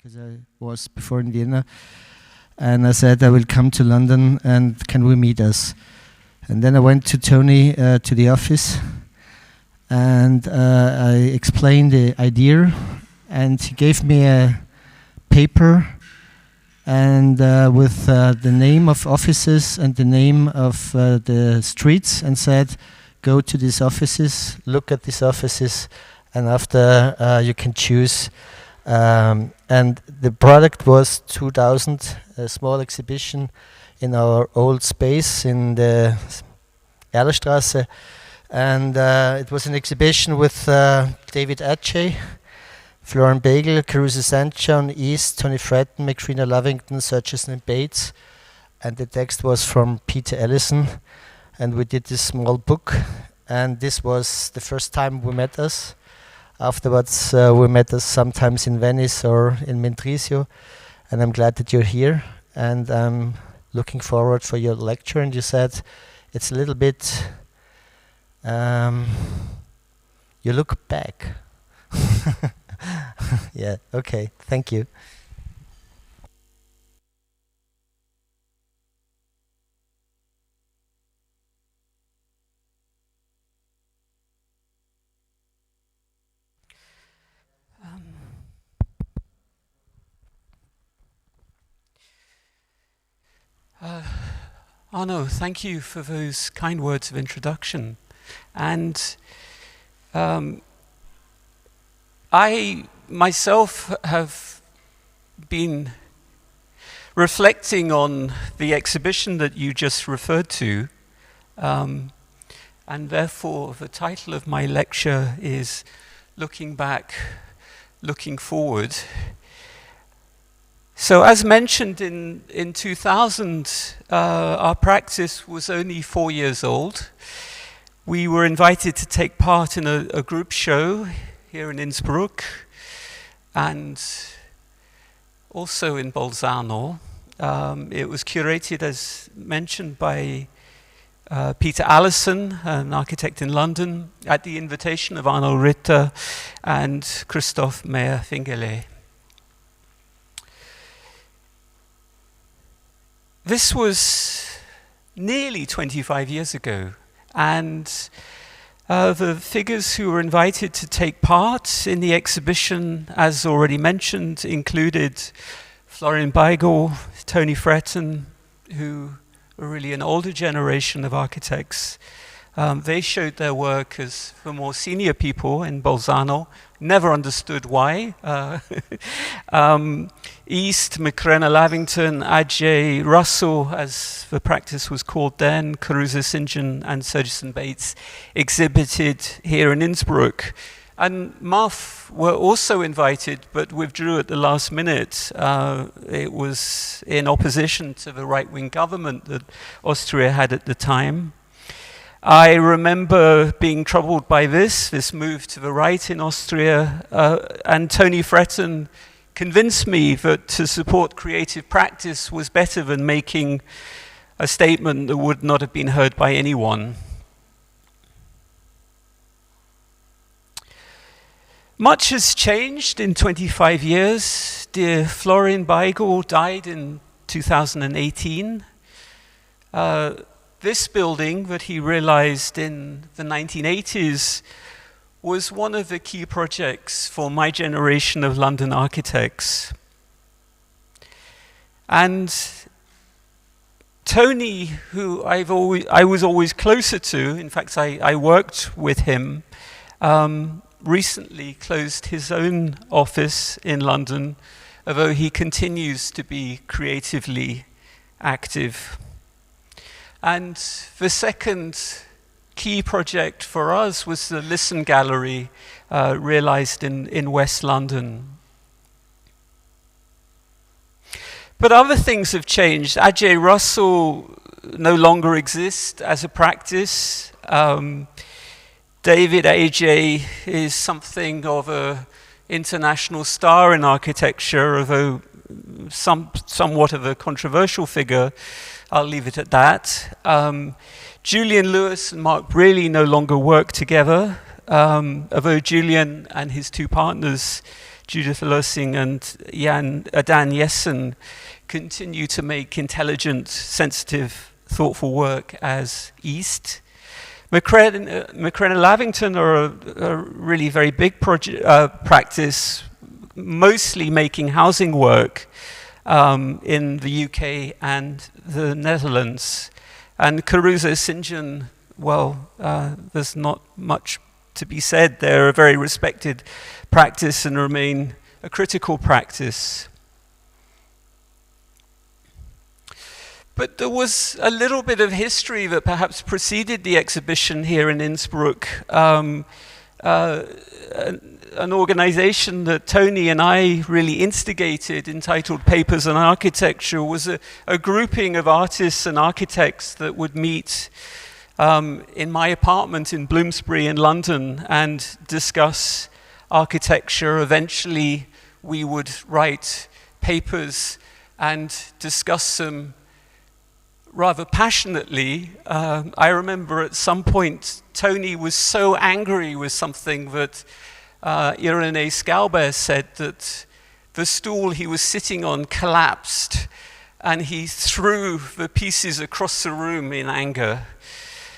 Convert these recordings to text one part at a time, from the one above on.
because I was before in Vienna, and I said I will come to London and can we meet us? And then I went to Tony to the office, and I explained the idea, and he gave me a paper and with the name of offices and the name of the streets, and said, go to these offices, look at these offices, and after you can choose. And the product was 2000, a small exhibition in our old space in the Erlerstrasse. And it was an exhibition with David Adjei, Florian Bagel, Caruso Sancho, East, Tony Fretton, McFrina Lovington, Sergison and Bates. And the text was from Peter Ellison. And we did this small book. And this was the first time we met us. Afterwards, we met us sometimes in Venice or in Mendrisio. And I'm glad that you're here. And I'm looking forward for your lecture. And you said it's a little bit, you look back. Yeah, okay, thank you. Arno, thank you for those kind words of introduction. And I myself have been reflecting on the exhibition that you just referred to, and therefore the title of my lecture is Looking Back, Looking Forward. So as mentioned in 2000, our practice was only 4 years old. We were invited to take part in a group show here in Innsbruck and also in Bolzano. It was curated, as mentioned, by Peter Allison, an architect in London, at the invitation of Arno Ritter and Christoph Meyer-Fingelet. This was nearly 25 years ago, and the figures who were invited to take part in the exhibition, as already mentioned, included Florian Beigel, Tony Fretton, who were really an older generation of architects. They showed their work as for more senior people in Bolzano. Never understood why. East, McFrina Lavington, Adjei, Russell, as the practice was called then, Caruso Sancho and Sergison Bates exhibited here in Innsbruck. And MAF were also invited, but withdrew at the last minute. It was in opposition to the right-wing government that Austria had at the time. I remember being troubled by this move to the right in Austria, and Tony Fretton convinced me that to support creative practice was better than making a statement that would not have been heard by anyone. Much has changed in 25 years. Dear Florian Beigel died in 2018. This building that he realized in the 1980s was one of the key projects for my generation of London architects. And Tony, who I was always closer to, in fact I worked with him, recently closed his own office in London, although he continues to be creatively active. And the second key project for us was the Listen Gallery, realized in West London. But other things have changed. Adjei Russell no longer exists as a practice. David Adjei is something of an international star in architecture, although somewhat of a controversial figure. I'll leave it at that. Julian Lewis and Mark Brearley no longer work together, although Julian and his two partners Judith Lösing and Dan Jessen continue to make intelligent, sensitive, thoughtful work as East. McCrenna Lavington are a really very big practice, mostly making housing work in the UK and the Netherlands. And Caruso St. John, well, there's not much to be said. They're a very respected practice and remain a critical practice. But there was a little bit of history that perhaps preceded the exhibition here in Innsbruck. An organization that Tony and I really instigated, entitled Papers on Architecture, was a grouping of artists and architects that would meet in my apartment in Bloomsbury in London and discuss architecture. Eventually, we would write papers and discuss them rather passionately. I remember at some point, Tony was so angry with something that Irene Scalber said that the stool he was sitting on collapsed and he threw the pieces across the room in anger.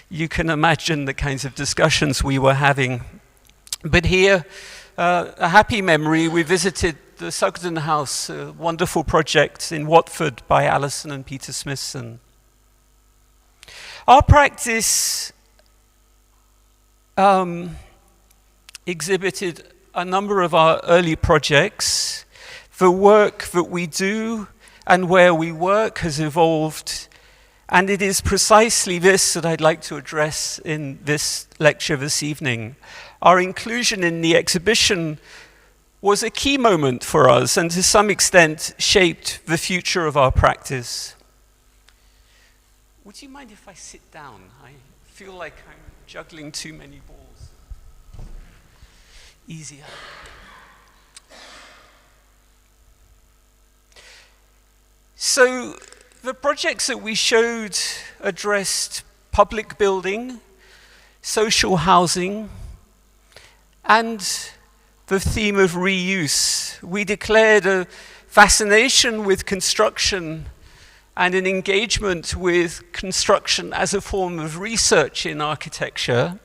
You can imagine the kinds of discussions we were having. But here, a happy memory, we visited the Sugden House, a wonderful project in Watford by Alison and Peter Smithson. Our practice exhibited a number of our early projects. The work that we do and where we work has evolved, and it is precisely this that I'd like to address in this lecture this evening. Our inclusion in the exhibition was a key moment for us and to some extent shaped the future of our practice. Would you mind if I sit down? I feel like I'm juggling too many balls. Easier. So the projects that we showed addressed public building, social housing, and the theme of reuse. We declared a fascination with construction and an engagement with construction as a form of research in architecture.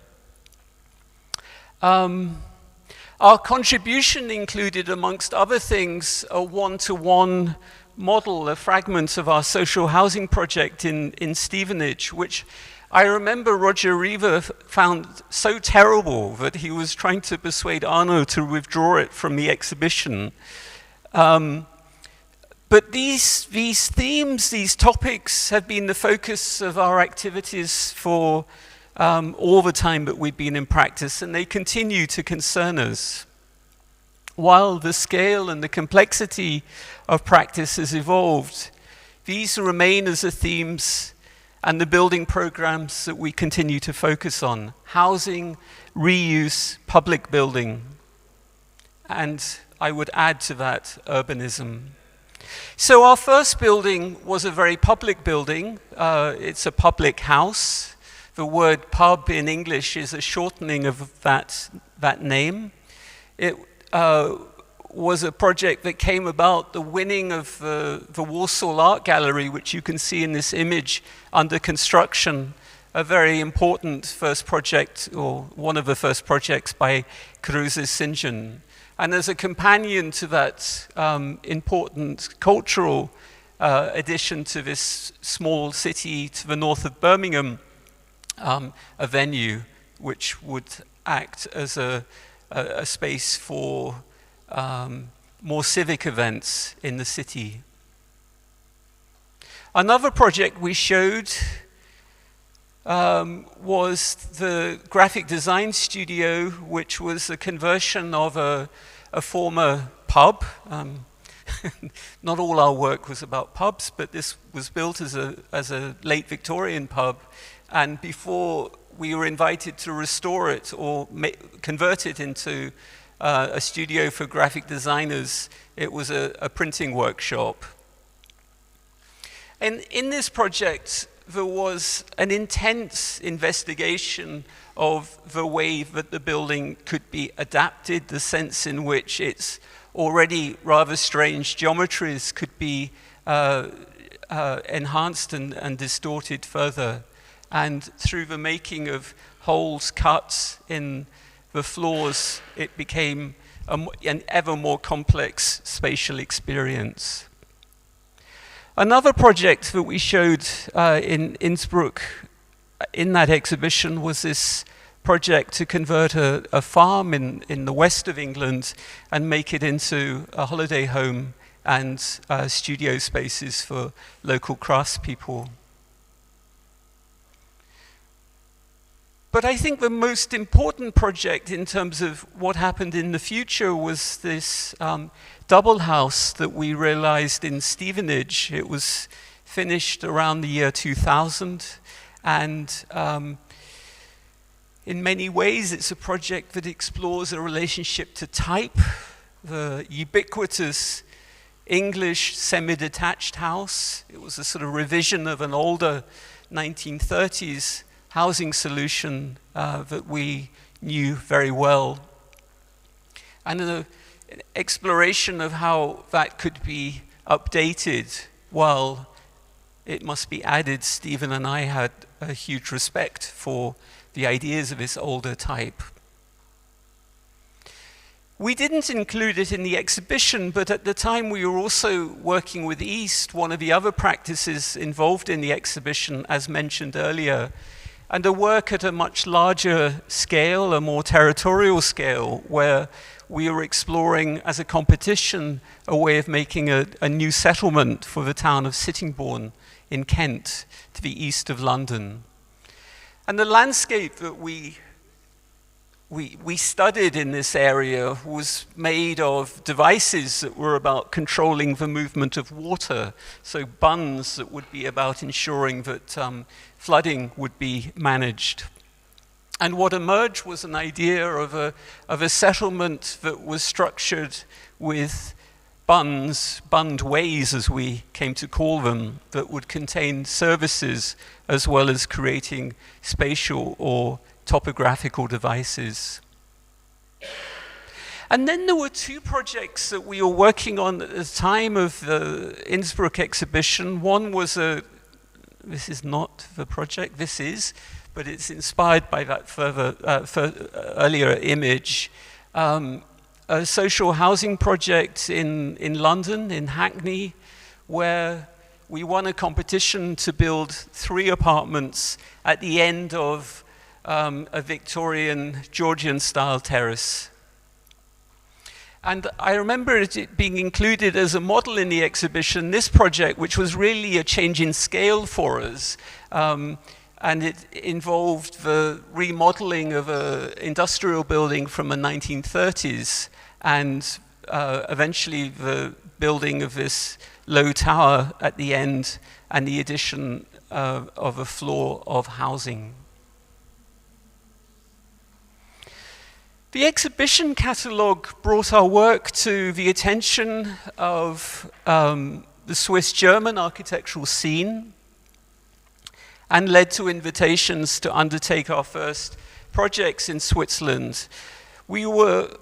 Our contribution included, amongst other things, a one-to-one model, a fragment of our social housing project in Stevenage, which I remember Roger Reaver found so terrible that he was trying to persuade Arno to withdraw it from the exhibition. But these themes, these topics have been the focus of our activities for all the time that we've been in practice, and they continue to concern us. While the scale and the complexity of practice has evolved, these remain as the themes and the building programs that we continue to focus on: housing, reuse, public building, and I would add to that urbanism. So our first building was a very public building. It's a public house. The word pub in English is a shortening of that name. It was a project that came about the winning of the Warsaw Art Gallery, which you can see in this image under construction, a very important first project, or one of the first projects by Caruso St. John. And as a companion to that important cultural addition to this small city to the north of Birmingham, a venue which would act as a space for more civic events in the city. Another project we showed was the graphic design studio, which was a conversion of a former pub. Not all our work was about pubs, but this was built as a late Victorian pub. And before we were invited to restore it or convert it into a studio for graphic designers, it was a printing workshop. And in this project, there was an intense investigation of the way that the building could be adapted, the sense in which it's already rather strange geometries could be enhanced and distorted further. And through the making of holes, cuts in the floors, it became an ever more complex spatial experience. Another project that we showed in Innsbruck in that exhibition was this project to convert a farm in the west of England and make it into a holiday home and studio spaces for local craftspeople. But I think the most important project in terms of what happened in the future was this double house that we realized in Stevenage. It was finished around the year 2000, and in many ways it's a project that explores a relationship to type, the ubiquitous English semi-detached house. It was a sort of revision of an older 1930s housing solution that we knew very well. And an exploration of how that could be updated while it must be added, Stephen and I had a huge respect for the ideas of this older type. We didn't include it in the exhibition, but at the time we were also working with East, one of the other practices involved in the exhibition, as mentioned earlier, and a work at a much larger scale, a more territorial scale, where we were exploring as a competition a way of making a new settlement for the town of Sittingbourne in Kent, to the east of London. And the landscape that we studied in this area was made of devices that were about controlling the movement of water, so bunds that would be about ensuring that flooding would be managed. And what emerged was an idea of a settlement that was structured with bundways, as we came to call them, that would contain services as well as creating spatial or topographical devices. And then there were two projects that we were working on at the time of the Innsbruck exhibition. One was this is not the project, this is, but it's inspired by that earlier image. A social housing project in London, in Hackney, where we won a competition to build 3 apartments at the end of a Victorian Georgian-style terrace. And I remember it being included as a model in the exhibition, this project, which was really a change in scale for us. And it involved the remodeling of an industrial building from the 1930s and eventually the building of this low tower at the end and the addition of a floor of housing. The exhibition catalogue brought our work to the attention of the Swiss-German architectural scene and led to invitations to undertake our first projects in Switzerland. We were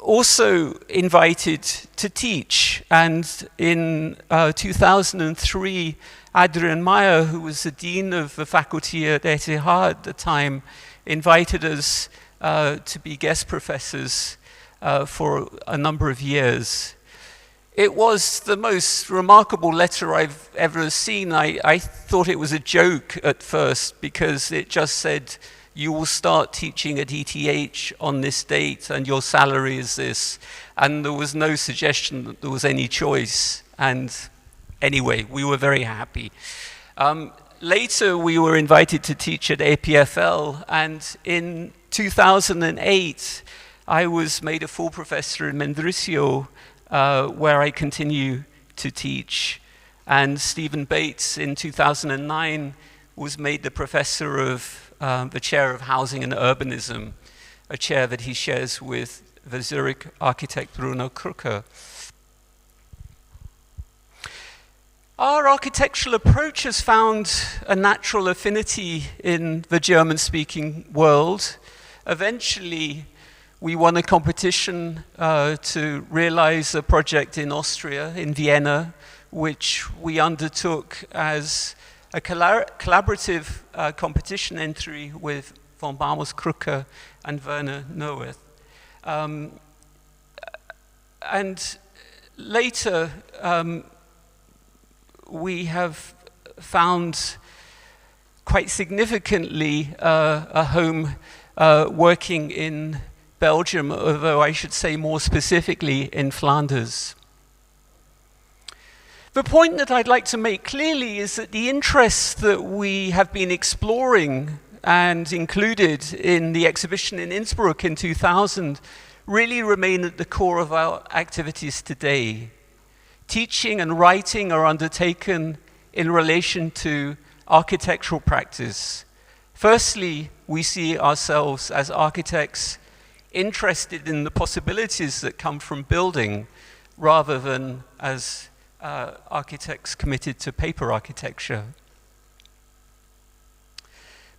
also invited to teach, and in 2003, Adrian Meyer, who was the dean of the faculty at ETH at the time, invited us to be guest professors for a number of years. It was the most remarkable letter I've ever seen. I thought it was a joke at first because it just said, you will start teaching at ETH on this date and your salary is this. And there was no suggestion that there was any choice. And anyway, we were very happy. Later, we were invited to teach at APFL, and in 2008, I was made a full professor in Mendrisio, where I continue to teach. And Stephen Bates in 2009 was made the professor of the chair of housing and urbanism, a chair that he shares with the Zurich architect Bruno Krucker. Our architectural approach has found a natural affinity in the German-speaking world. Eventually, We won a competition to realize a project in Austria, in Vienna, which we undertook as a collaborative competition entry with von Baumerskrucke and Werner Noeth. And later, we have found quite significantly a home working in Belgium, although I should say more specifically in Flanders. The point that I'd like to make clearly is that the interests that we have been exploring and included in the exhibition in Innsbruck in 2000 really remain at the core of our activities today. Teaching and writing are undertaken in relation to architectural practice. Firstly, we see ourselves as architects interested in the possibilities that come from building rather than as architects committed to paper architecture.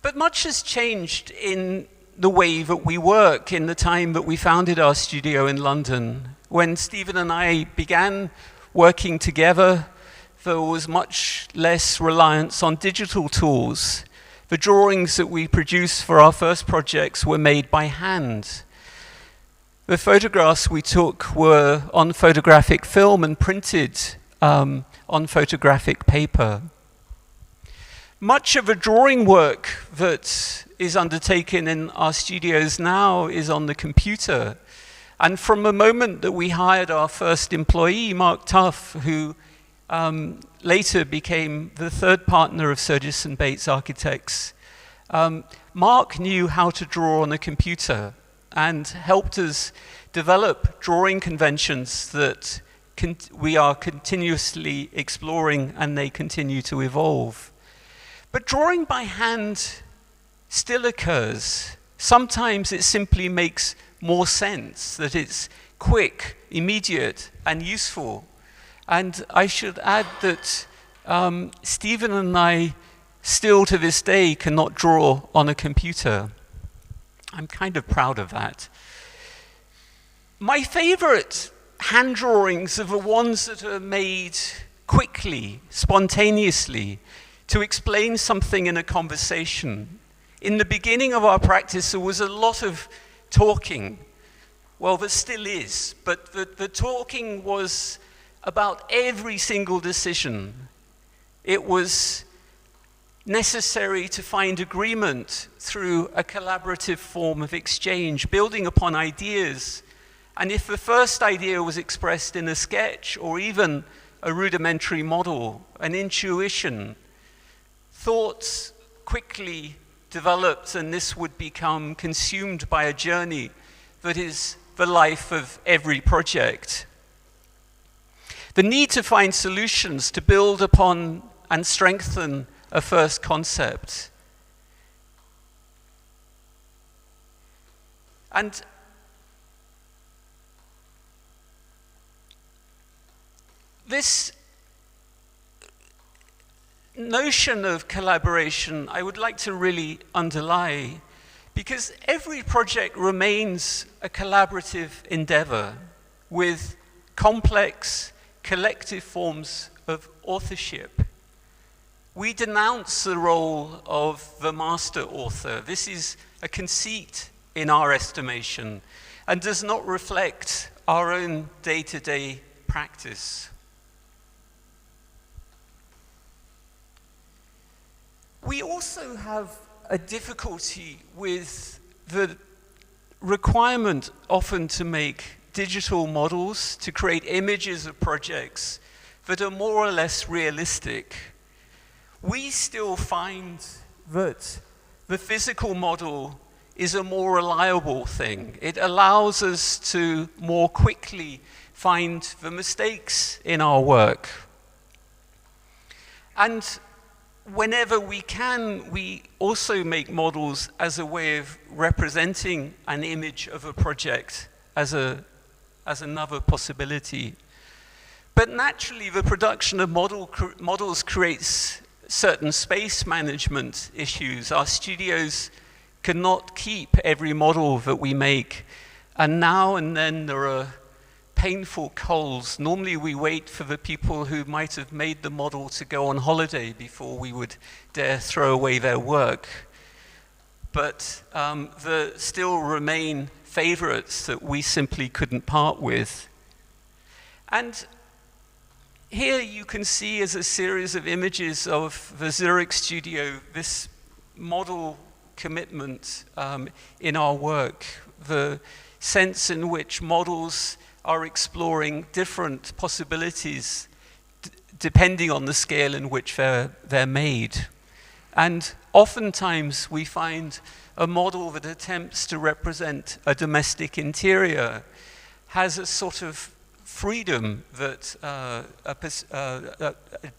But much has changed in the way that we work in the time that we founded our studio in London. When Stephen and I began working together, there was much less reliance on digital tools. The drawings that we produced for our first projects were made by hand. The photographs we took were on photographic film and printed on photographic paper. Much of the drawing work that is undertaken in our studios now is on the computer. And from the moment that we hired our first employee, Mark Tuff, who later became the third partner of Sergison Bates Architects, Mark knew how to draw on a computer and helped us develop drawing conventions that we are continuously exploring, and they continue to evolve. But drawing by hand still occurs. Sometimes it simply makes more sense, that it's quick, immediate, and useful. And I should add that Stephen and I still to this day cannot draw on a computer. I'm kind of proud of that. My favorite hand drawings are the ones that are made quickly, spontaneously, to explain something in a conversation. In the beginning of our practice, there was a lot of talking. Well, there still is, but the talking was about every single decision. It was necessary to find agreement through a collaborative form of exchange, building upon ideas. And if the first idea was expressed in a sketch or even a rudimentary model, an intuition, thoughts quickly developed, and this would become consumed by a journey that is the life of every project. The need to find solutions to build upon and strengthen a first concept. And this notion of collaboration, I would like to really underline, because every project remains a collaborative endeavor with complex, collective forms of authorship. We denounce the role of the master author. This is a conceit in our estimation and does not reflect our own day-to-day practice. We also have a difficulty with the requirement often to make digital models, to create images of projects that are more or less realistic. We still find that the physical model is a more reliable thing. It allows us to more quickly find the mistakes in our work. And whenever we can, we also make models as a way of representing an image of a project as another possibility. But naturally, the production of models creates certain space management issues. Our studios cannot keep every model that we make. And now and then there are painful culls. Normally we wait for the people who might have made the model to go on holiday before we would dare throw away their work. But there still remain favorites that we simply couldn't part with. And here you can see as a series of images of the Zurich studio, this model commitment in our work, the sense in which models are exploring different possibilities depending on the scale in which they're made. And oftentimes we find a model that attempts to represent a domestic interior has a sort of freedom that a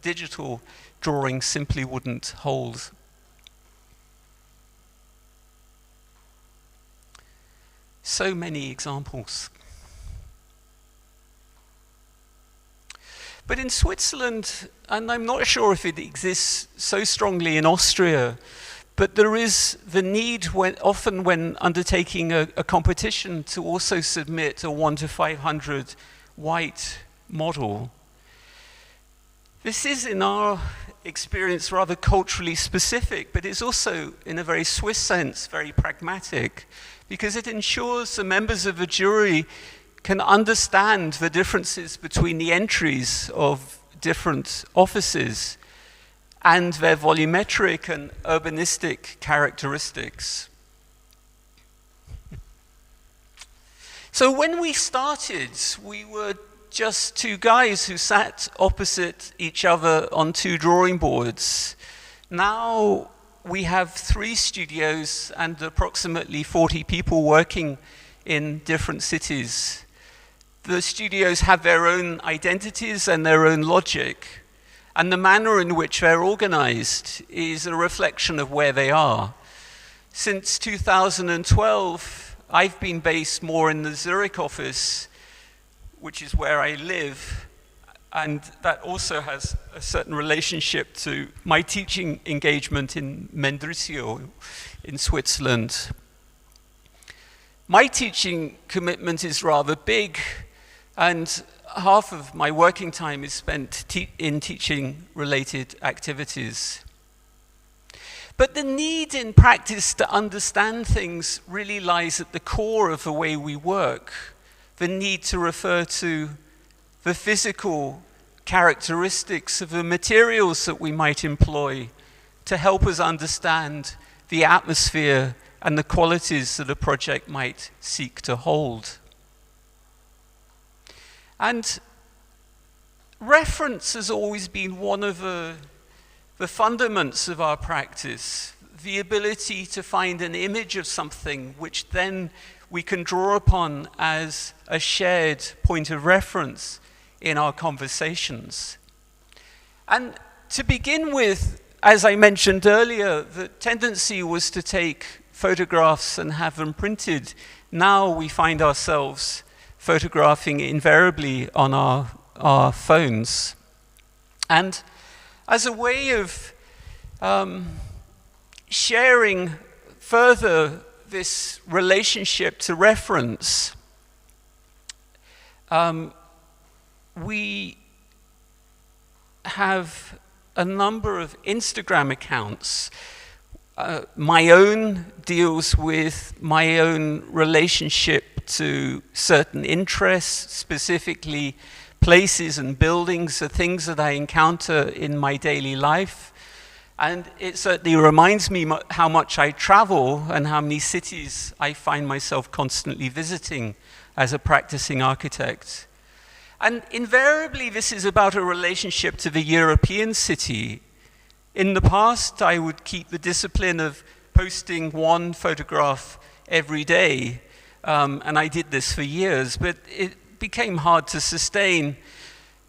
digital drawing simply wouldn't hold. So many examples. But in Switzerland, and I'm not sure if it exists so strongly in Austria, but there is the need often when undertaking a competition to also submit a 1 to 500 white model. This is, in our experience, rather culturally specific, but it's also, in a very Swiss sense, very pragmatic, because it ensures the members of the jury can understand the differences between the entries of different offices and their volumetric and urbanistic characteristics. So when we started, we were just two guys who sat opposite each other on two drawing boards. Now we have 3 studios and approximately 40 people working in different cities. The studios have their own identities and their own logic, and the manner in which they're organized is a reflection of where they are. Since 2012, I've been based more in the Zurich office, which is where I live, and that also has a certain relationship to my teaching engagement in Mendrisio in Switzerland. My teaching commitment is rather big, and half of my working time is spent in teaching-related activities. But the need in practice to understand things really lies at the core of the way we work. The need to refer to the physical characteristics of the materials that we might employ to help us understand the atmosphere and the qualities that a project might seek to hold. And reference has always been one of the fundaments of our practice, the ability to find an image of something which then we can draw upon as a shared point of reference in our conversations. And to begin with, as I mentioned earlier, the tendency was to take photographs and have them printed. Now we find ourselves photographing invariably on our phones. And as a way of sharing further this relationship to reference, we have a number of Instagram accounts. My own deals with my own relationship to certain interests, specifically places and buildings, the things that I encounter in my daily life. And it certainly reminds me how much I travel and how many cities I find myself constantly visiting as a practicing architect. And invariably, this is about a relationship to the European city. In the past, I would keep the discipline of posting one photograph every day, and I did this for years, but it became hard to sustain.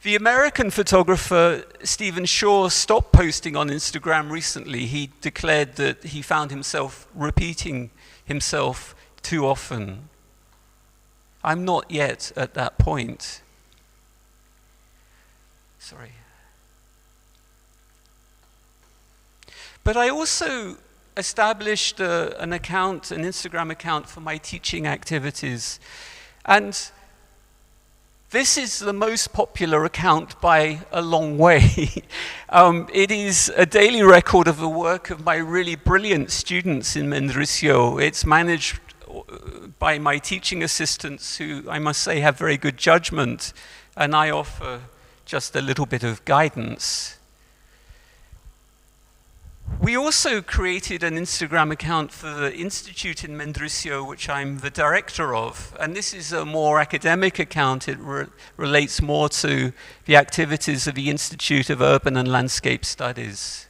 The American photographer Stephen Shaw stopped posting on Instagram recently. He declared that he found himself repeating himself too often. I'm not yet at that point. Sorry. But I also established an Instagram account for my teaching activities. And this is the most popular account by a long way. It is a daily record of the work of my really brilliant students in Mendrisio. It's managed by my teaching assistants, who I must say have very good judgment, and I offer just a little bit of guidance. We also created an Instagram account for the Institute in Mendrisio, which I'm the director of, and this is a more academic account. It relates more to the activities of the Institute of Urban and Landscape Studies.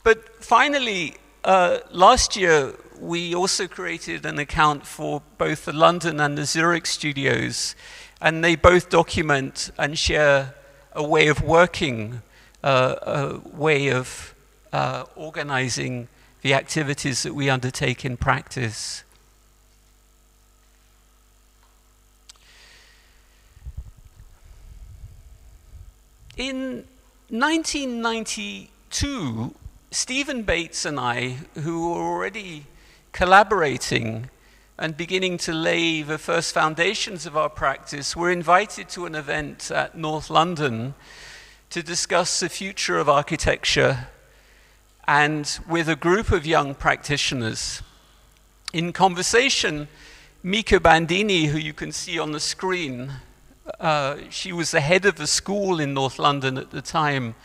But finally, last year, we also created an account for both the London and the Zurich studios, and they both document and share a way of working, a way of organizing the activities that we undertake in practice. In 1992, Stephen Bates and I, who were already collaborating and beginning to lay the first foundations of our practice, were invited to an event at North London to discuss the future of architecture, and with a group of young practitioners. In conversation, Mika Bandini, who you can see on the screen, she was the head of the school in North London at the time,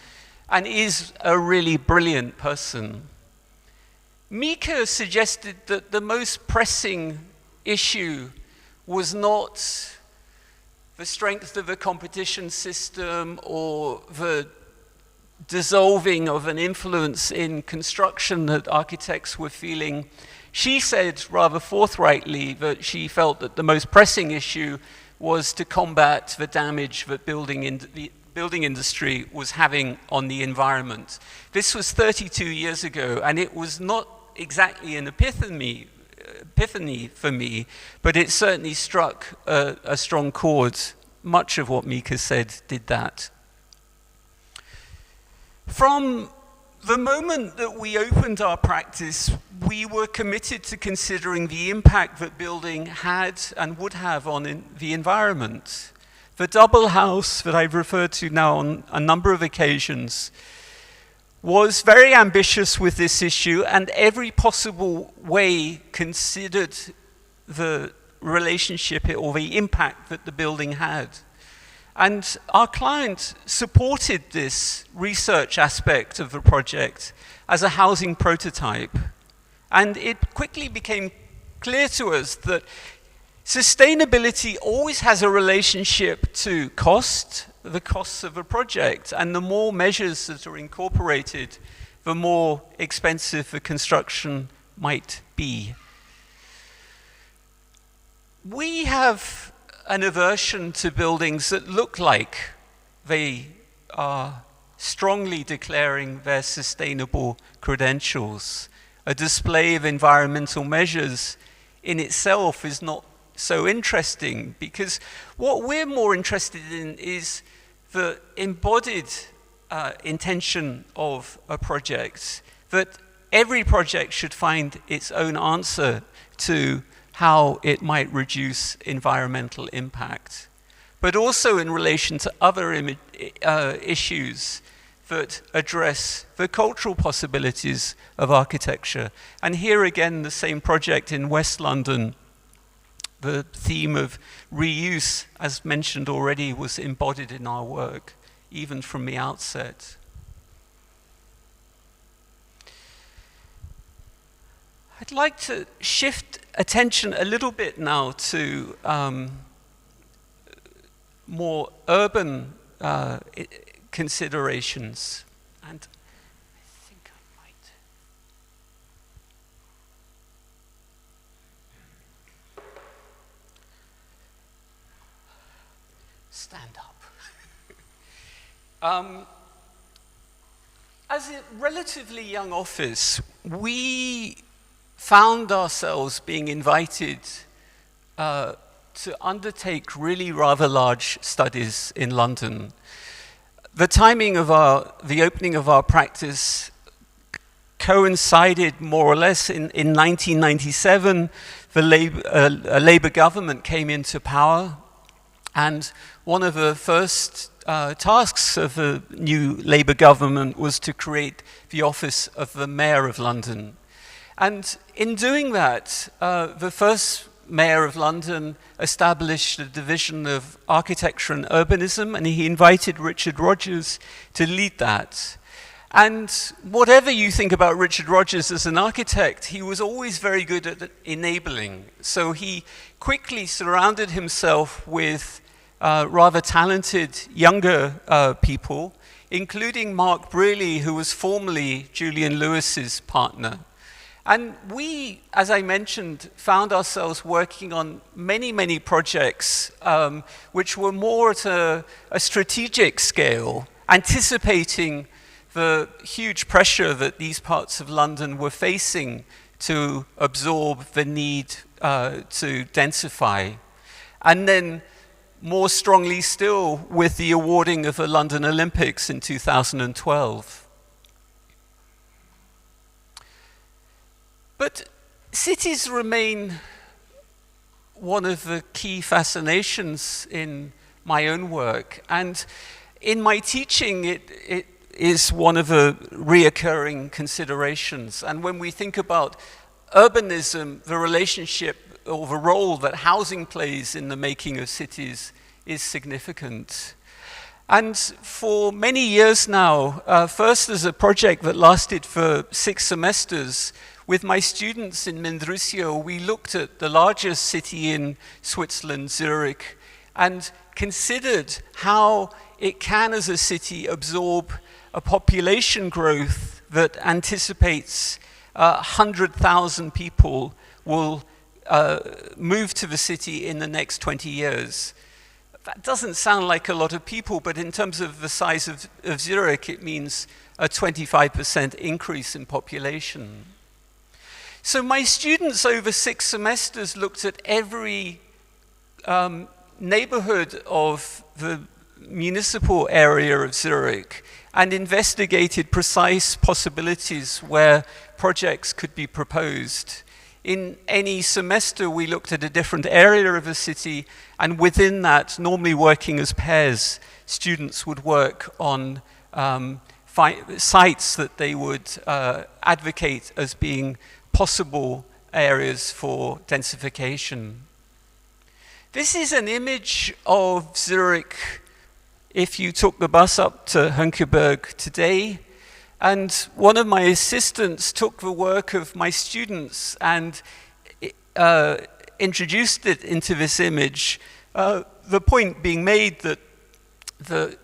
and is a really brilliant person. Mika suggested that the most pressing issue was not the strength of the competition system or the dissolving of an influence in construction that architects were feeling. She said rather forthrightly that she felt that the most pressing issue was to combat the damage that the building industry was having on the environment. This was 32 years ago, and it was not exactly an epiphany for me, but it certainly struck a strong chord. Much of what Mika said did that. From the moment that we opened our practice, we were committed to considering the impact that building had and would have on the environment. The double house that I've referred to now on a number of occasions was very ambitious with this issue, and every possible way considered the relationship or the impact that the building had. And our client supported this research aspect of the project as a housing prototype. And it quickly became clear to us that sustainability always has a relationship to cost, the costs of a project, and the more measures that are incorporated, the more expensive the construction might be. We have an aversion to buildings that look like they are strongly declaring their sustainable credentials. A display of environmental measures in itself is not so interesting, because what we're more interested in is the embodied intention of a project, that every project should find its own answer to how it might reduce environmental impact, but also in relation to other issues that address the cultural possibilities of architecture. And here again, the same project in West London, the theme of reuse, as mentioned already, was embodied in our work, even from the outset. I'd like to shift attention a little bit now to more urban considerations. And I think I might. Stand up. As a relatively young office, we found ourselves being invited to undertake really rather large studies in London. The timing of the opening of our practice coincided more or less in 1997. A Labour government came into power, and one of the first tasks of the new Labour government was to create the office of the Mayor of London. And in doing that, the first Mayor of London established a division of architecture and urbanism, and he invited Richard Rogers to lead that. And whatever you think about Richard Rogers as an architect, he was always very good at enabling. So he quickly surrounded himself with rather talented younger people, including Mark Brearley, who was formerly Julian Lewis's partner. And we, as I mentioned, found ourselves working on many, many projects which were more at a strategic scale, anticipating the huge pressure that these parts of London were facing to absorb the need to densify. And then more strongly still with the awarding of the London Olympics in 2012. But cities remain one of the key fascinations in my own work. And in my teaching, it is one of the reoccurring considerations. And when we think about urbanism, the relationship or the role that housing plays in the making of cities is significant. And for many years now, first as a project that lasted for 6 semesters, with my students in Mendrisio, we looked at the largest city in Switzerland, Zurich, and considered how it can, as a city, absorb a population growth that anticipates 100,000 people will move to the city in the next 20 years. That doesn't sound like a lot of people, but in terms of the size of Zurich, it means a 25% increase in population. So my students over 6 semesters looked at every neighborhood of the municipal area of Zurich and investigated precise possibilities where projects could be proposed. In any semester, we looked at a different area of the city, and within that, normally working as pairs, students would work on sites that they would advocate as being possible areas for densification. This is an image of Zurich if you took the bus up to Hunkeberg today. And one of my assistants took the work of my students and introduced it into this image. The point being made that the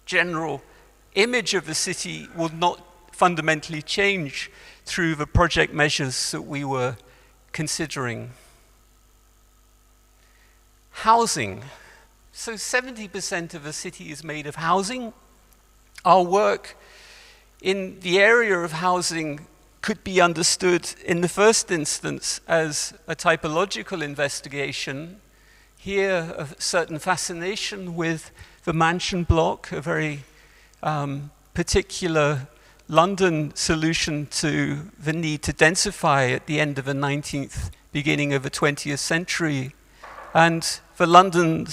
general image of the city would not fundamentally change through the project measures that we were considering. Housing. So 70% of the city is made of housing. Our work in the area of housing could be understood in the first instance as a typological investigation. Here, a certain fascination with the mansion block, a very particular London solution to the need to densify at the end of the 19th, beginning of the 20th century. And for London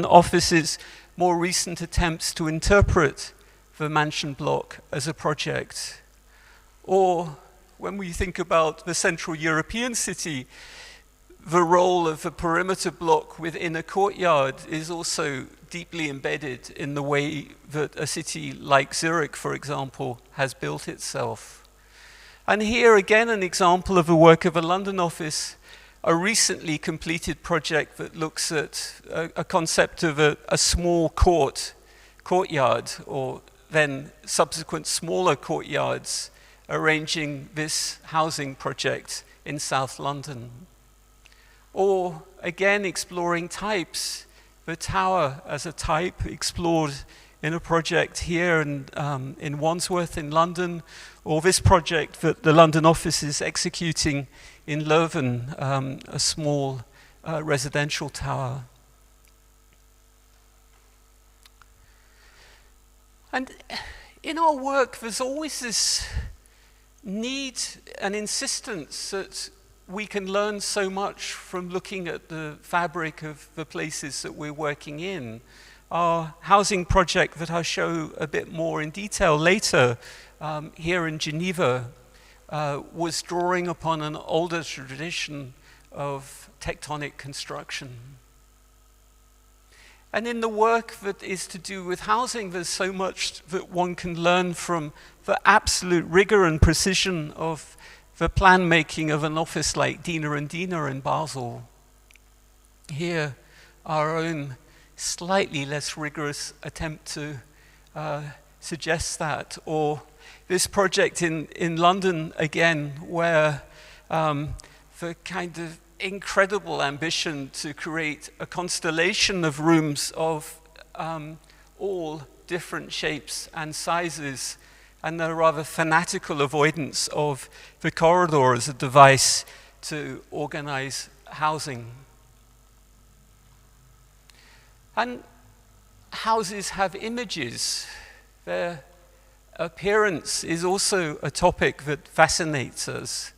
office's more recent attempts to interpret the mansion block as a project. Or when we think about the Central European city, the role of the perimeter block within a courtyard is also deeply embedded in the way that a city like Zurich, for example, has built itself. And here again an example of the work of a London office, a recently completed project that looks at a concept of a small courtyard, or then subsequent smaller courtyards, arranging this housing project in South London. Or again exploring types, the tower as a type explored in a project here in Wandsworth in London, or this project that the London office is executing in Leuven, a small residential tower. And in our work, there's always this need an insistence that we can learn so much from looking at the fabric of the places that we're working in. Our housing project that I'll show a bit more in detail later, here in Geneva, was drawing upon an older tradition of tectonic construction. And in the work that is to do with housing, there's so much that one can learn from the absolute rigor and precision of the plan making of an office like Diener and Diener in Basel. Here, our own slightly less rigorous attempt to suggest that, or this project in London again, where the kind of incredible ambition to create a constellation of rooms of all different shapes and sizes, and the rather fanatical avoidance of the corridor as a device to organize housing. And houses have images. Their appearance is also a topic that fascinates us.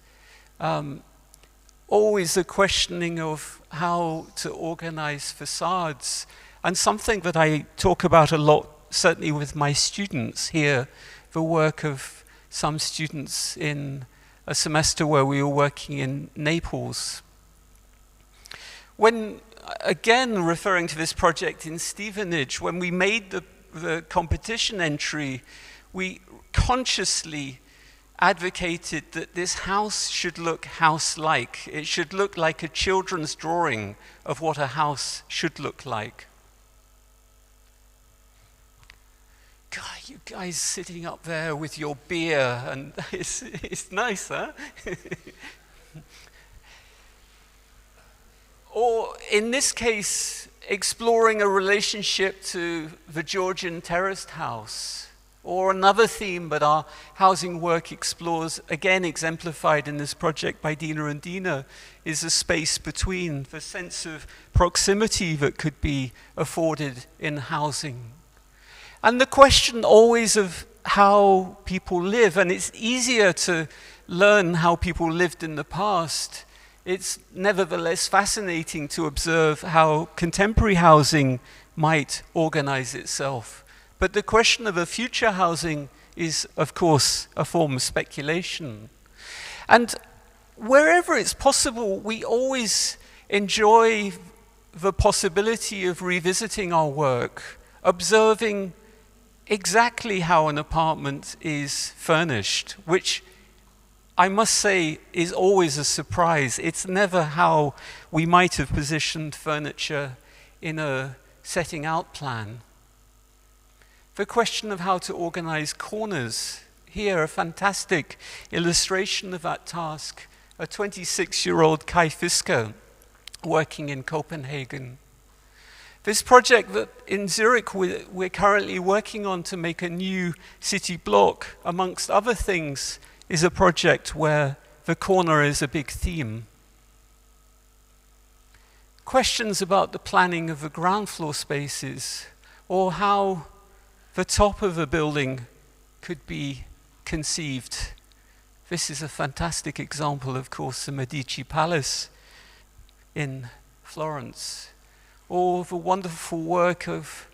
Always a questioning of how to organize facades, and something that I talk about a lot, certainly with my students here, the work of some students in a semester where we were working in Naples. When, again, referring to this project in Stevenage, when we made the competition entry, we consciously advocated that this house should look house-like. It should look like a children's drawing of what a house should look like. God, you guys sitting up there with your beer, and it's nice, huh? Or in this case, exploring a relationship to the Georgian terraced house. Or another theme that our housing work explores, again exemplified in this project by Diener and Diener, is the space between, the sense of proximity that could be afforded in housing. And the question always of how people live, and it's easier to learn how people lived in the past. It's nevertheless fascinating to observe how contemporary housing might organize itself. But the question of a future housing is, of course, a form of speculation. And wherever it's possible, we always enjoy the possibility of revisiting our work, observing exactly how an apartment is furnished, which I must say is always a surprise. It's never how we might have positioned furniture in a setting out plan. The question of how to organize corners. Here, a fantastic illustration of that task. A 26-year-old Kai Fisker working in Copenhagen. This project that in Zurich we're currently working on to make a new city block, amongst other things, is a project where the corner is a big theme. Questions about the planning of the ground floor spaces, or how the top of a building could be conceived. This is a fantastic example, of course, the Medici Palace in Florence, or the wonderful work of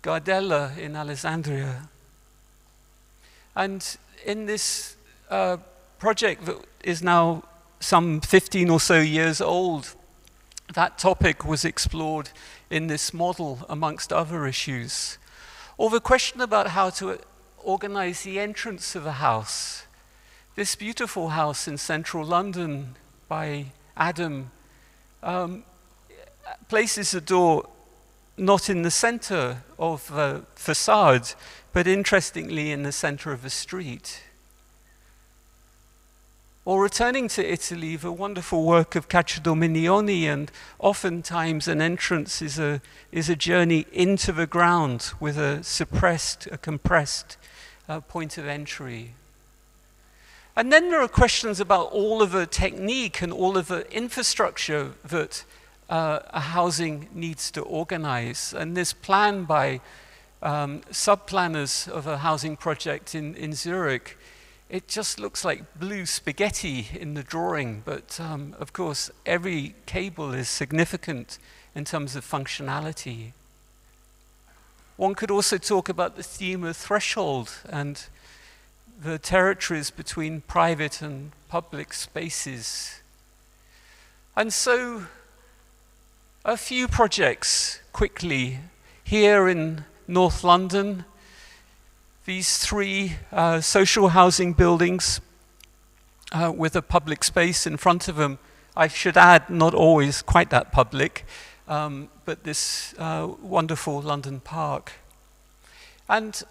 Gardella in Alessandria. And in this project that is now some 15 or so years old, that topic was explored in this model, amongst other issues. Or the question about how to organize the entrance of a house. This beautiful house in central London by Adam places a door not in the center of the facade, but interestingly in the center of the street. Or returning to Italy, the wonderful work of Cacciadominioni, and oftentimes an entrance is a journey into the ground with a compressed point of entry. And then there are questions about all of the technique and all of the infrastructure that a housing needs to organize. And this plan by sub-planners of a housing project in Zurich it just looks like blue spaghetti in the drawing, but of course every cable is significant in terms of functionality. One could also talk about the theme of threshold and the territories between private and public spaces. And so, a few projects quickly. Here in North London, these 3 social housing buildings with a public space in front of them. I should add, not always quite that public, but this wonderful London park. And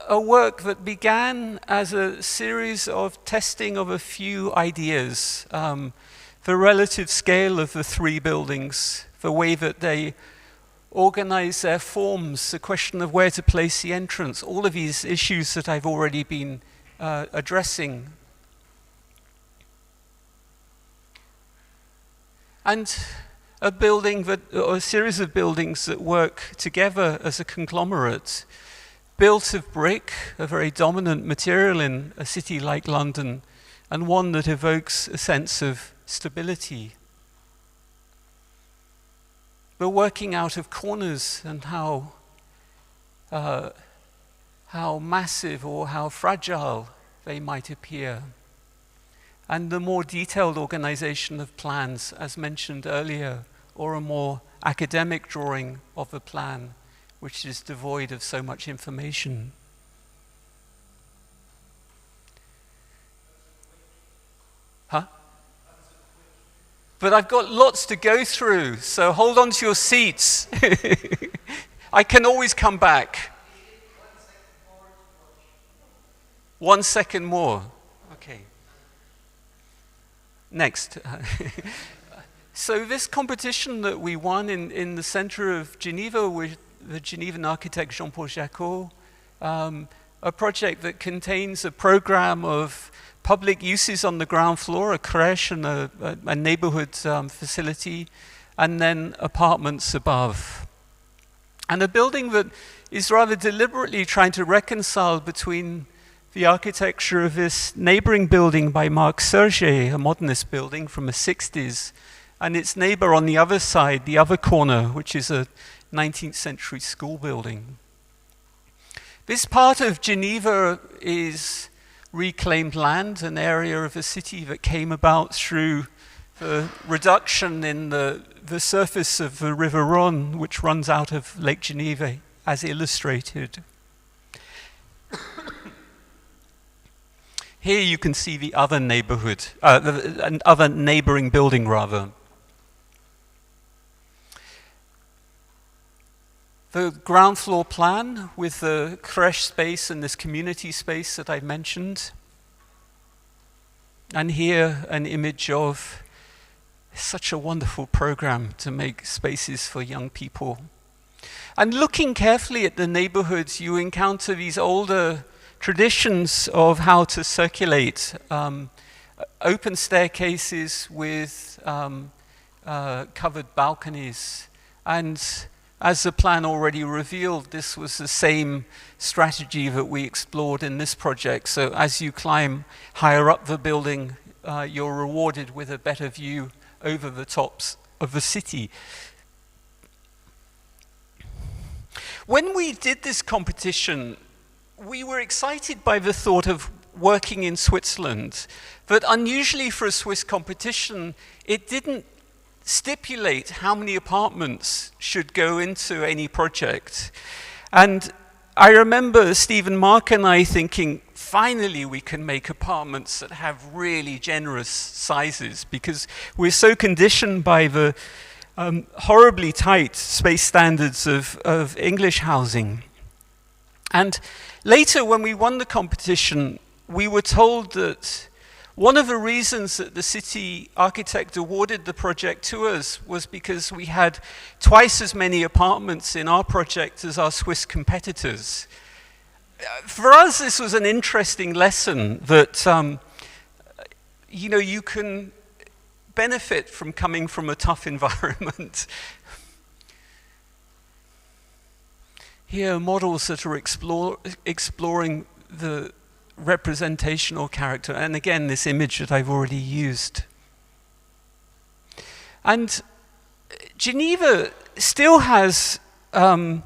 a work that began as a series of testing of a few ideas. The relative scale of the 3 buildings, the way that they organize their forms, the question of where to place the entrance, all of these issues that I've already been addressing. And a building that, or a series of buildings that work together as a conglomerate, built of brick, a very dominant material in a city like London, and one that evokes a sense of stability. We're working out of corners and how massive or how fragile they might appear. And the more detailed organization of plans, as mentioned earlier, or a more academic drawing of a plan, which is devoid of so much information. Huh? But I've got lots to go through, so hold on to your seats. I can always come back. 1 second more. Okay. Next. So this competition that we won in the center of Geneva with the Genevan architect Jean-Paul Jacot, a project that contains a program of public uses on the ground floor, a crèche and a neighborhood facility, and then apartments above. And a building that is rather deliberately trying to reconcile between the architecture of this neighboring building by Marc Sergé, a modernist building from the 60s, and its neighbor on the other side, the other corner, which is a 19th century school building. This part of Geneva is reclaimed land, an area of the city that came about through the reduction in the surface of the River Rhône, which runs out of Lake Geneva, as illustrated. Here you can see the other neighborhood, other neighboring building rather. The ground floor plan with the crèche space and this community space that I mentioned. And here an image of such a wonderful program to make spaces for young people. And looking carefully at the neighborhoods, you encounter these older traditions of how to circulate. Open staircases with covered balconies. And as the plan already revealed, this was the same strategy that we explored in this project. So as you climb higher up the building, you're rewarded with a better view over the tops of the city. When we did this competition, we were excited by the thought of working in Switzerland, but unusually for a Swiss competition, it didn't stipulate how many apartments should go into any project. And I remember Stephen Mark and I thinking, finally we can make apartments that have really generous sizes, because we're so conditioned by the horribly tight space standards of English housing. And later when we won the competition, we were told that one of the reasons that the city architect awarded the project to us was because we had twice as many apartments in our project as our Swiss competitors. For us, this was an interesting lesson that, you can benefit from coming from a tough environment. Here are models that are exploring the representational character. And again, this image that I've already used. And Geneva still has, although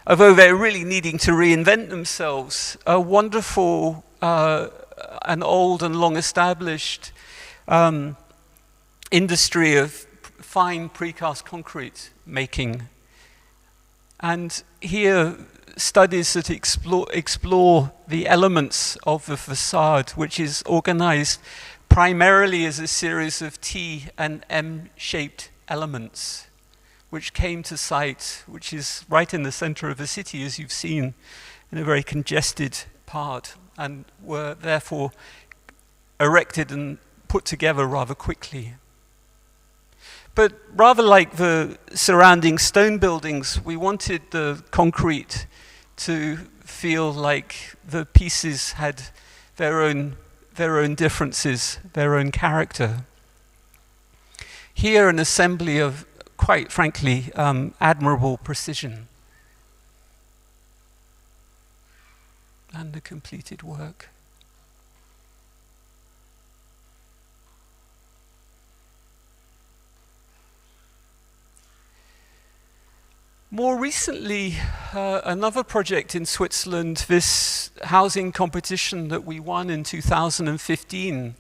they're really needing to reinvent themselves, a wonderful and old and long-established industry of fine precast concrete making. And here, studies that explore the elements of the facade, which is organized primarily as a series of T and M-shaped elements, which came to site, which is right in the center of the city, as you've seen, in a very congested part, and were therefore erected and put together rather quickly. But rather like the surrounding stone buildings, we wanted the concrete to feel like the pieces had their own differences, their own character. Here, an assembly of, quite frankly, admirable precision. And the completed work. More recently, another project in Switzerland, this housing competition that we won in 2015,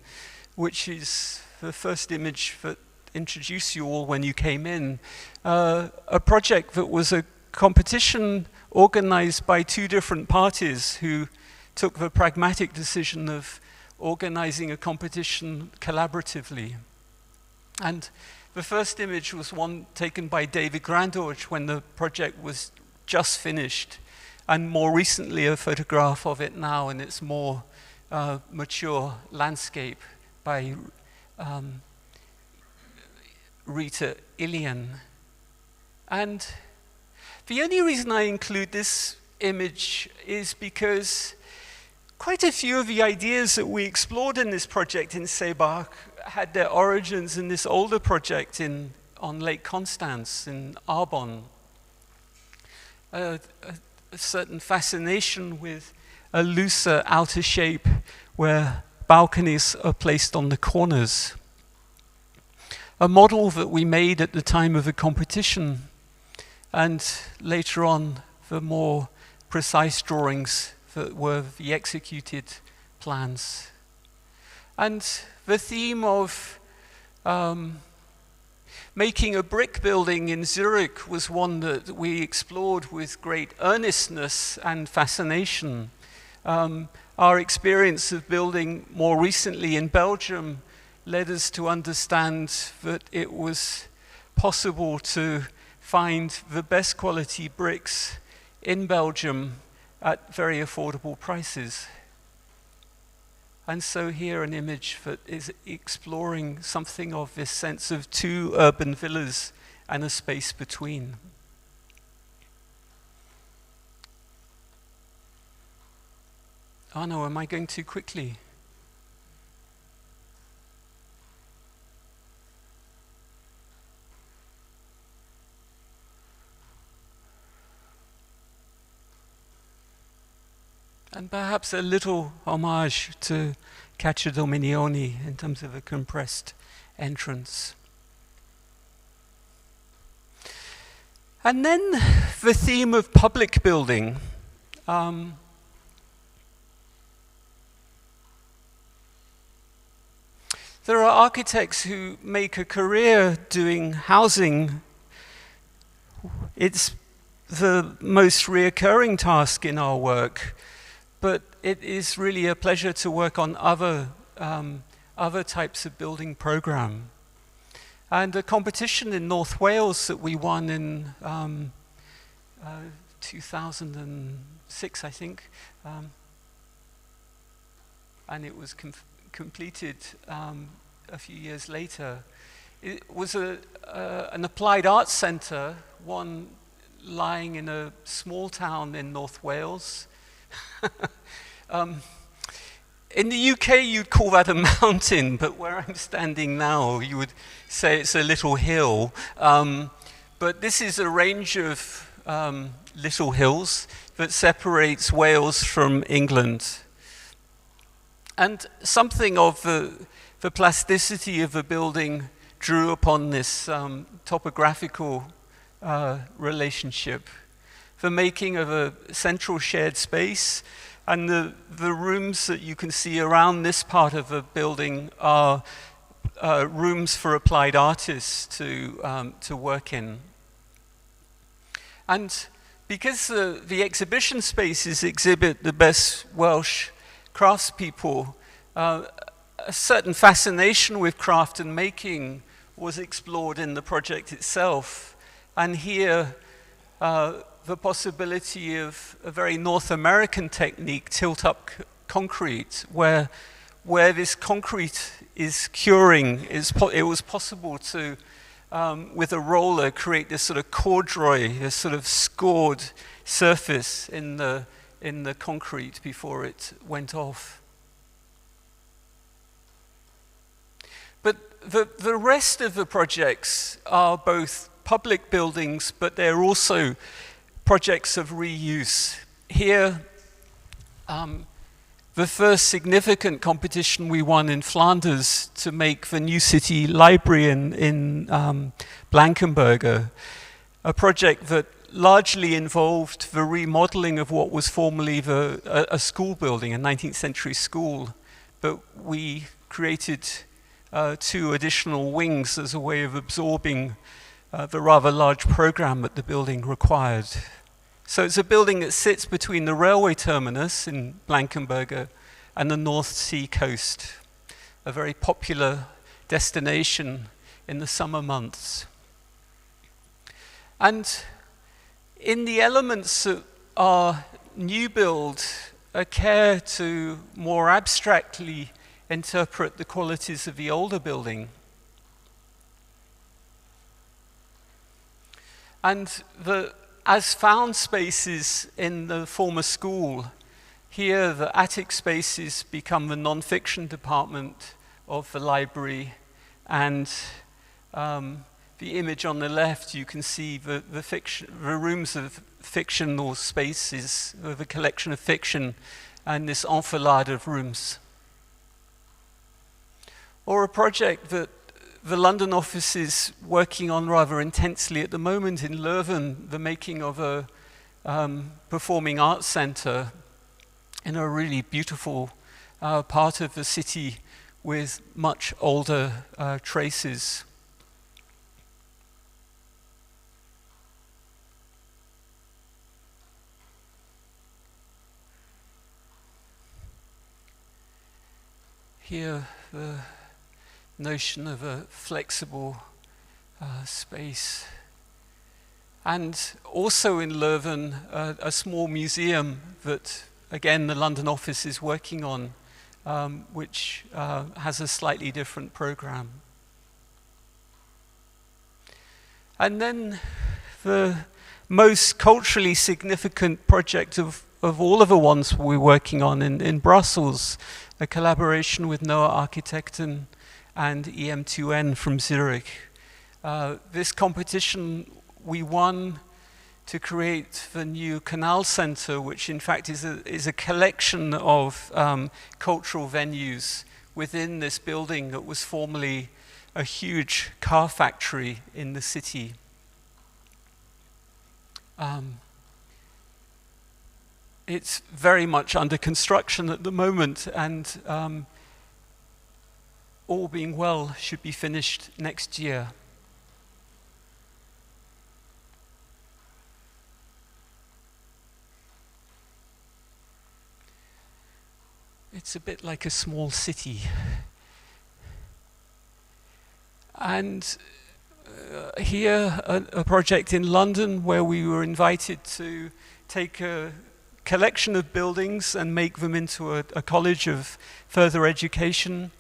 which is the first image that introduced you all when you came in, a project that was a competition organized by two different parties who took the pragmatic decision of organizing a competition collaboratively. And the first image was one taken by David Grandorge when the project was just finished, and more recently a photograph of it now in its more mature landscape by Rita Ilian. And the only reason I include this image is because quite a few of the ideas that we explored in this project in Seebach had their origins in this older project on Lake Constance in Arbonne. A certain fascination with a looser outer shape where balconies are placed on the corners. A model that we made at the time of the competition, and later on the more precise drawings that were the executed plans. And the theme of making a brick building in Zurich was one that we explored with great earnestness and fascination. Our experience of building more recently in Belgium led us to understand that it was possible to find the best quality bricks in Belgium at very affordable prices. And so here an image that is exploring something of this sense of two urban villas and a space between. Oh no, am I going too quickly? And perhaps a little homage to Caccia Dominioni in terms of a compressed entrance. And then the theme of public building. There are architects who make a career doing housing. It's the most reoccurring task in our work. But it is really a pleasure to work on other types of building program. And a competition in North Wales that we won in 2006, I think, and it was completed a few years later. It was an applied arts centre, one lying in a small town in North Wales. In the UK, you'd call that a mountain, but where I'm standing now, you would say it's a little hill. But this is a range of little hills that separates Wales from England. And something of the plasticity of the building drew upon this topographical relationship. The making of a central shared space, and the rooms that you can see around this part of the building are rooms for applied artists to work in. And because the exhibition spaces exhibit the best Welsh craftspeople, a certain fascination with craft and making was explored in the project itself. And here, the possibility of a very North American technique, tilt-up concrete, where this concrete is curing, it was possible to, with a roller, create this sort of corduroy, this sort of scored surface in the concrete before it went off. But the rest of the projects are both public buildings, but they're also projects of reuse. Here, the first significant competition we won in Flanders to make the new city library in Blankenberge, a project that largely involved the remodeling of what was formerly a school building, a 19th century school, but we created 2 additional wings as a way of absorbing the rather large program that the building required. So it's a building that sits between the railway terminus in Blankenberge and the North Sea coast, a very popular destination in the summer months. And in the elements that are new build, a care to more abstractly interpret the qualities of the older building. And the as found spaces in the former school, here the attic spaces become the non-fiction department of the library, and the image on the left, you can see the rooms of fictional spaces, with a collection of fiction, and this enfilade of rooms. Or a project that the London office is working on rather intensely at the moment in Leuven, the making of a performing arts centre in a really beautiful part of the city with much older traces. Here, the notion of a flexible space. And also in Leuven, a small museum that, again, the London office is working on, which has a slightly different program. And then the most culturally significant project of all of the ones we're working on in Brussels, a collaboration with Noah Architekten and EM2N from Zurich. This competition we won to create the new Canal Center, which in fact is a collection of cultural venues within this building that was formerly a huge car factory in the city. It's very much under construction at the moment, and all being well, should be finished next year. It's a bit like a small city. And here, a project in London where we were invited to take a collection of buildings and make them into a college of further education.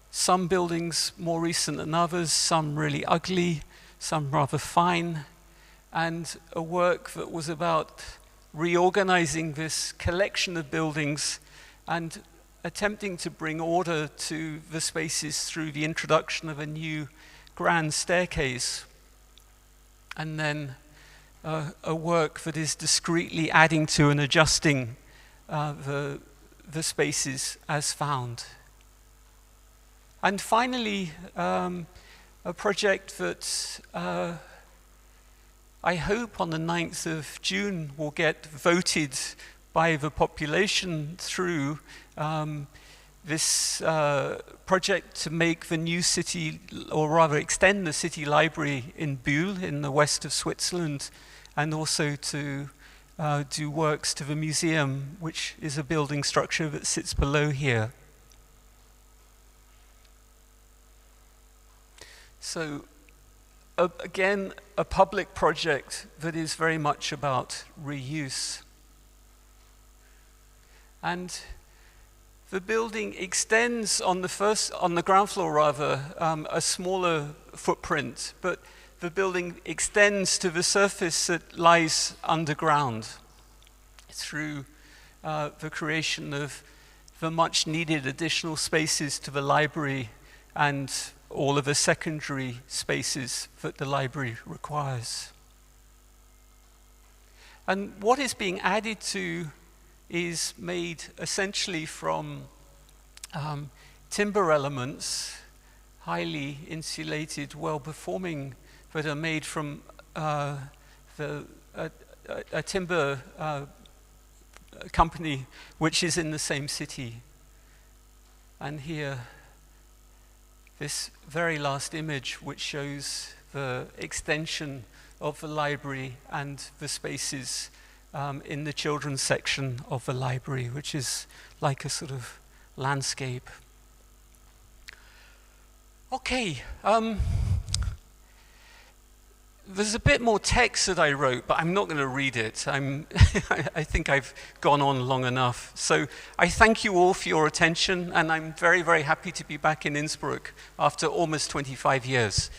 Some buildings more recent than others, some really ugly, some rather fine, and a work that was about reorganizing this collection of buildings and attempting to bring order to the spaces through the introduction of a new grand staircase, and then a work that is discreetly adding to and adjusting the the spaces as found. And finally, a project that I hope on the 9th of June will get voted by the population through this project to make the new city, or rather extend the city library in Bühl in the west of Switzerland, and also to do works to the museum, which is a building structure that sits below here. So again, a public project that is very much about reuse. And the building extends on the ground floor rather, a smaller footprint, but the building extends to the surface that lies underground through the creation of the much needed additional spaces to the library and all of the secondary spaces that the library requires. And what is being added to is made essentially from timber elements, highly insulated, well-performing, that are made from a timber company which is in the same city. And here, this very last image, which shows the extension of the library and the spaces in the children's section of the library, which is like a sort of landscape. Okay, there's a bit more text that I wrote, but I'm not going to read it. I think I've gone on long enough. So I thank you all for your attention, and I'm very, very happy to be back in Innsbruck after almost 25 years.